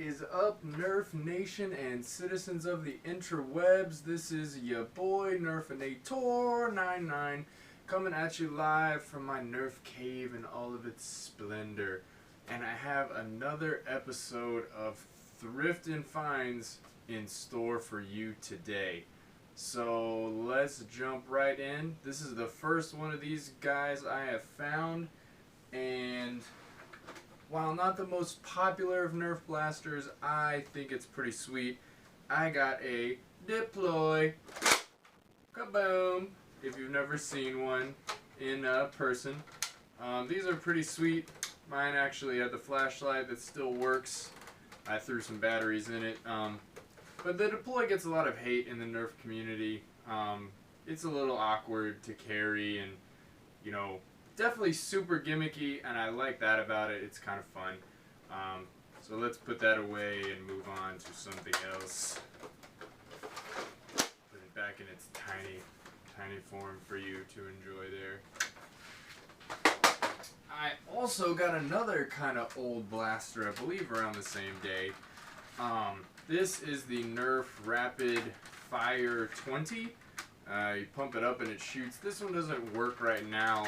is up, Nerf Nation and citizens of the interwebs? This is your boy Nerfinator99 coming at you live from my Nerf cave in all of its splendor. And I have another episode of Thrift and Finds in store for you today. So let's jump right in. This is the first one of these guys I have found, and while not the most popular of Nerf blasters, I think it's pretty sweet. I got a Deploy. Kaboom! If you've never seen one in person. These are pretty sweet. Mine actually had the flashlight that still works. I threw some batteries in it. But the Deploy gets a lot of hate in the Nerf community. It's a little awkward to carry and, you know, definitely super gimmicky, and I like that about it. It's kind of fun. So let's put that away and move on to something else. Put it back in its tiny form for you to enjoy there. I also got another kind of old blaster, I believe around the same day. This is the Nerf Rapid Fire 20. You pump it up and it shoots. This one doesn't work right now.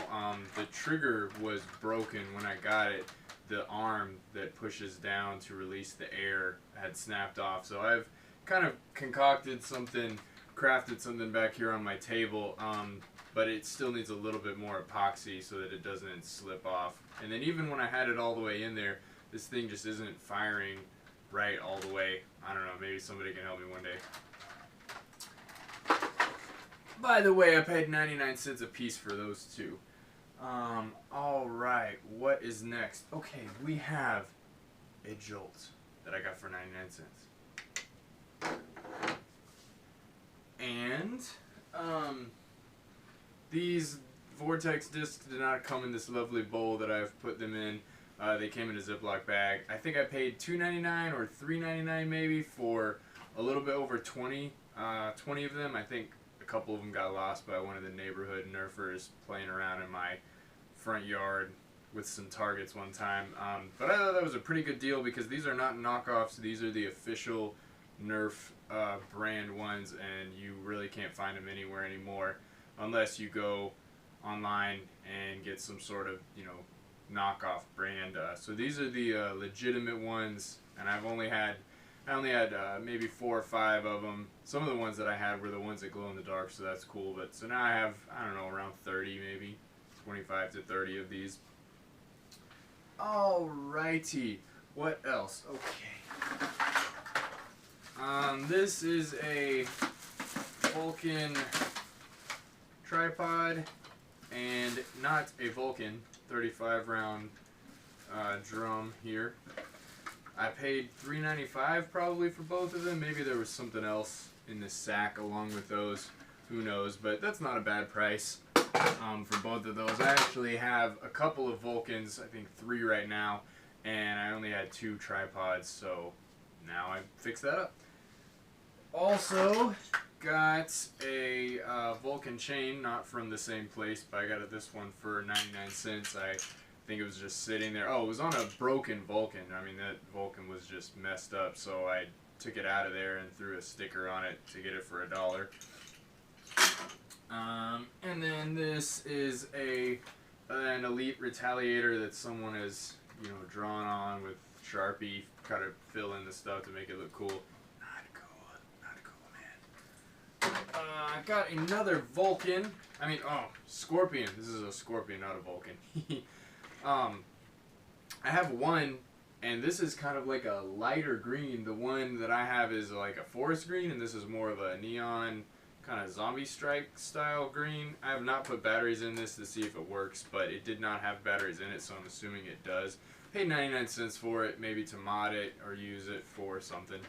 The trigger was broken when I got it. The arm that pushes down to release the air had snapped off. So I've kind of crafted something back here on my table, but it still needs a little bit more epoxy so that it doesn't slip off. And then even when I had it all the way in there, this thing just isn't firing right all the way. I don't know, maybe somebody can help me one day. By the way, I paid 99 cents a piece for those two. Alright, what is next? Okay, we have a Jolt that I got for 99 cents. And, these Vortex discs did not come in this lovely bowl that I've put them in. They came in a Ziploc bag. I think I paid $2.99 or $3.99 maybe for a little bit over 20 of them. I think a couple of them got lost by one of the neighborhood Nerfers playing around in my front yard with some targets one time. But I thought that was a pretty good deal because these are not knockoffs. These are the official Nerf brand ones, and you really can't find them anywhere anymore unless you go online and get some sort of, you know, knockoff brand. So these are the legitimate ones, and I only had maybe 4 or 5 of them. Some of the ones that I had were the ones that glow in the dark, so that's cool. But so now I have, I don't know, around 30 maybe, 25 to 30 of these. Alrighty, what else? Okay. This is a Vulcan tripod, and not a Vulcan 35 round drum here. I paid $3.95 probably for both of them. Maybe there was something else in the sack along with those. Who knows? But that's not a bad price for both of those. I actually have a couple of Vulcans, I think 3 right now, and I only had 2 tripods, so now I fixed that up. Also got a Vulcan chain, not from the same place, but I got this one for 99 cents. I think it was just sitting there. Oh, it was on a broken Vulcan. I mean, that Vulcan was just messed up, so I took it out of there and threw a sticker on it to get it for $1. And then this is an Elite Retaliator that someone has, you know, drawn on with Sharpie, kind of fill in the stuff to make it look cool. Not cool, man. I got another Vulcan. Scorpion. This is a Scorpion, not a Vulcan. I have one, and this is kind of like a lighter green. The one that I have is like a forest green, and this is more of a neon kind of zombie strike style green. I have not put batteries in this to see if it works, but it did not have batteries in it, so I'm assuming it does. Paid 99 cents for it, maybe to mod it or use it for something.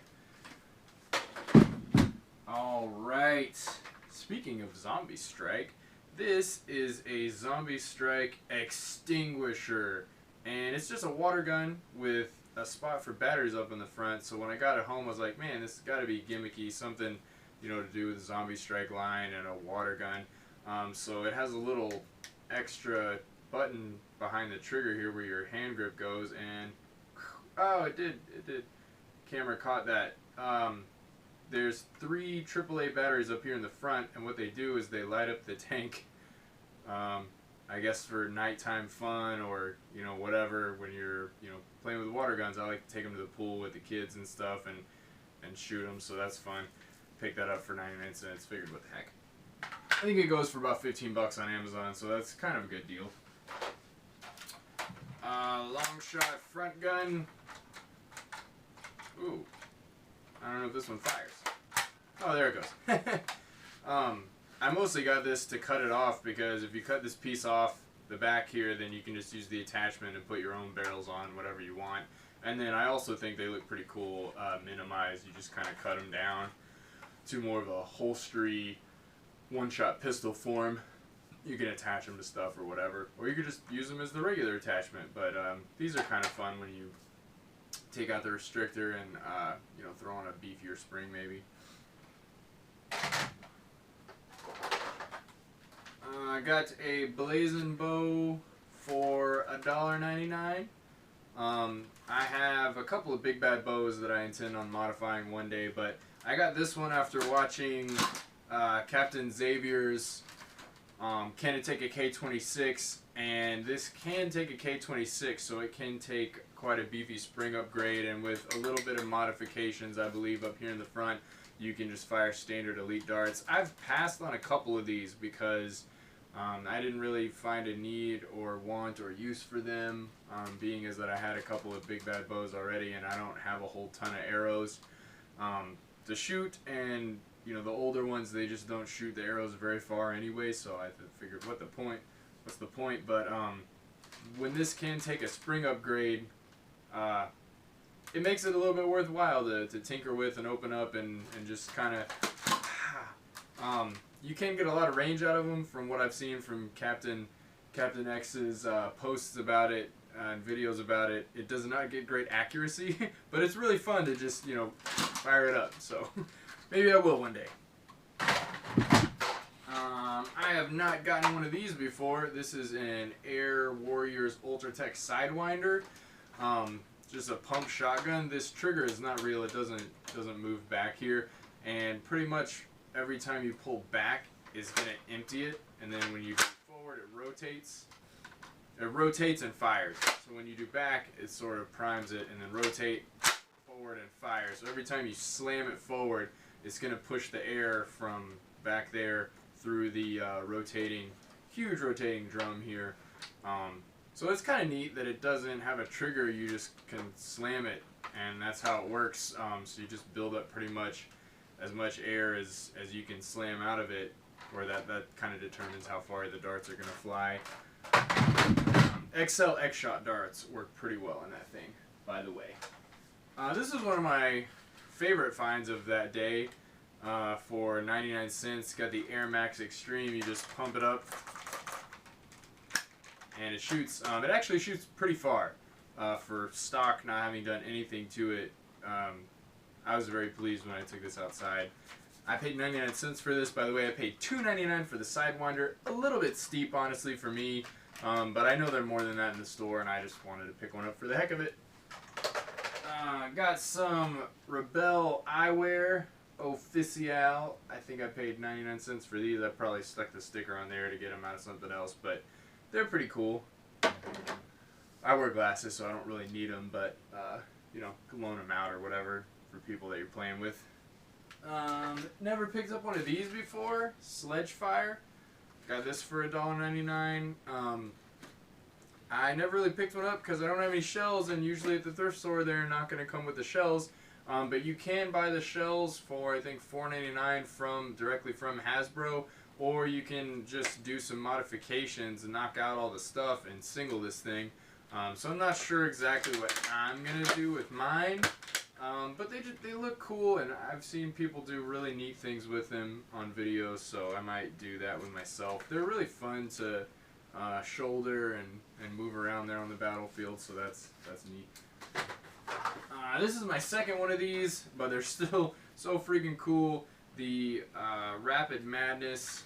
Alright, speaking of zombie strike, this is a Zombie Strike extinguisher, and it's just a water gun with a spot for batteries up in the front. So when I got it home, I was like, man, this has got to be gimmicky, something, you know, to do with the Zombie Strike line and a water gun. So it has a little extra button behind the trigger here where your hand grip goes, and oh, it did camera caught that. There's 3 AAA batteries up here in the front, and what they do is they light up the tank. I guess for nighttime fun, or whatever, when you're playing with water guns. I like to take them to the pool with the kids and stuff and shoot them, so that's fun. Picked that up for 99 cents. Figured, what the heck. I think it goes for about 15 bucks on Amazon, so that's kind of a good deal. Long shot front gun. Ooh, I don't know if this one fires. Oh, there it goes. I mostly got this to cut it off, because if you cut this piece off the back here, then you can just use the attachment and put your own barrels on, whatever you want. And then I also think they look pretty cool minimized. You just kind of cut them down to more of a holstery one-shot pistol form. You can attach them to stuff or whatever, or you could just use them as the regular attachment. But these are kind of fun when you take out the restrictor and throw on a beefier spring maybe. I got a blazing bow for $1.99. I have a couple of big bad bows that I intend on modifying one day, but I got this one after watching Captain Xavier's Can It Take a K26, and this can take a K26, so it can take quite a beefy spring upgrade, and with a little bit of modifications, I believe, up here in the front, you can just fire standard elite darts. I've passed on a couple of these because I didn't really find a need or want or use for them, being as that I had a couple of big bad bows already, and I don't have a whole ton of arrows to shoot, and the older ones, they just don't shoot the arrows very far anyway, so I figured, what's the point? But when this can take a spring upgrade, it makes it a little bit worthwhile to tinker with and open up and just kind of you can get a lot of range out of them from what I've seen from Captain X's posts about it and videos about it. It does not get great accuracy, but it's really fun to just fire it up, so maybe I will one day. I have not gotten one of these before. This is an Air Warriors Ultratech Sidewinder. Just a pump shotgun. This trigger is not real. It doesn't move back here, and pretty much every time you pull back, it's gonna empty it, and then when you go forward, it rotates. It rotates and fires. So when you do back, it sort of primes it, and then rotate forward and fire. So every time you slam it forward, it's gonna push the air from back there through the huge rotating drum here. So it's kind of neat that it doesn't have a trigger. You just can slam it, and that's how it works. So you just build up pretty much as much air as you can slam out of it, or that kind of determines how far the darts are going to fly. XL X-Shot darts work pretty well in that thing, by the way. This is one of my favorite finds of that day for 99 cents. Got the Air Max Extreme. You just pump it up, and it shoots. It actually shoots pretty far for stock, not having done anything to it. I was very pleased when I took this outside. I paid 99 cents for this. By the way, I paid $2.99 for the Sidewinder. A little bit steep, honestly, for me. But I know they're more than that in the store, and I just wanted to pick one up for the heck of it. Got some Rebelle eyewear Official. I think I paid 99 cents for these. I probably stuck the sticker on there to get them out of something else, but they're pretty cool. I wear glasses, so I don't really need them, but loan them out or whatever for people that you're playing with. Never picked up one of these before. Sledgefire. Got this for $1.99. I never really picked one up because I don't have any shells, and usually at the thrift store they're not going to come with the shells. But you can buy the shells for, I think, $4.99 directly from Hasbro, or you can just do some modifications and knock out all the stuff and single this thing. So I'm not sure exactly what I'm going to do with mine. But they look cool, and I've seen people do really neat things with them on videos, so I might do that with myself. They're really fun to shoulder and move around there on the battlefield, so that's neat. This is my second one of these, but they're still so freaking cool. The Rapid Madness,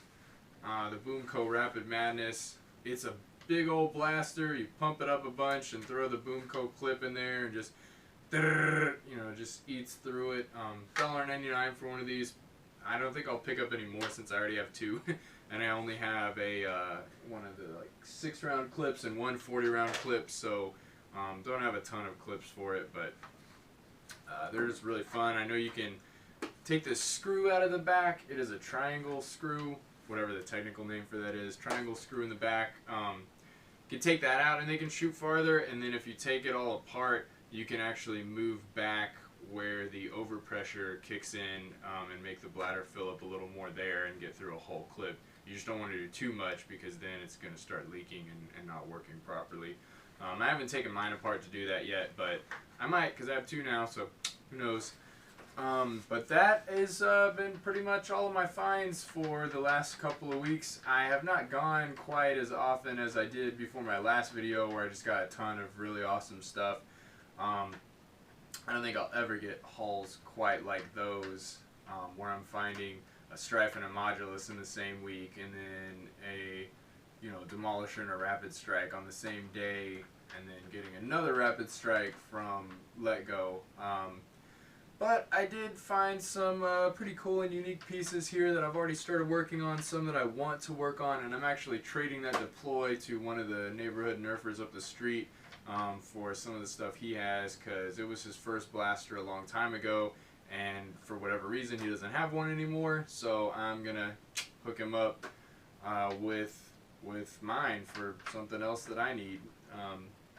the Boomco Rapid Madness. It's a big old blaster. You pump it up a bunch and throw the Boomco clip in there and just you know, just eats through it. $1.99 for one of these. I don't think I'll pick up any more since I already have two, and I only have a one of the like 6-round clips and one 40-round clip, so don't have a ton of clips for it, but they're just really fun. I know you can take this screw out of the back. It is a triangle screw, whatever the technical name for that is. Triangle screw in the back. You can take that out and they can shoot farther, and then if you take it all apart, you can actually move back where the overpressure kicks in and make the bladder fill up a little more there and get through a whole clip. You just don't want to do too much because then it's going to start leaking and not working properly. I haven't taken mine apart to do that yet, but I might because I have two now, so who knows. But that has been pretty much all of my finds for the last couple of weeks. I have not gone quite as often as I did before my last video where I just got a ton of really awesome stuff. I don't think I'll ever get hauls quite like those where I'm finding a Strife and a Modulus in the same week and then a Demolisher and a Rapid Strike on the same day and then getting another Rapid Strike from Let Go. But I did find some pretty cool and unique pieces here that I've already started working on, some that I want to work on, and I'm actually trading that deploy to one of the neighborhood nerfers up the street for some of the stuff he has, because it was his first blaster a long time ago, and for whatever reason he doesn't have one anymore, so I'm going to hook him up with mine for something else that I need.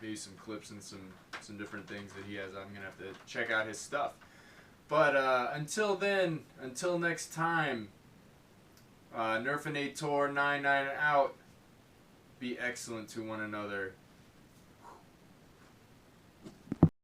Maybe some clips and some different things that he has. I'm going to have to check out his stuff. But until then, until next time, Nerfin Tour 99 out. Be excellent to one another.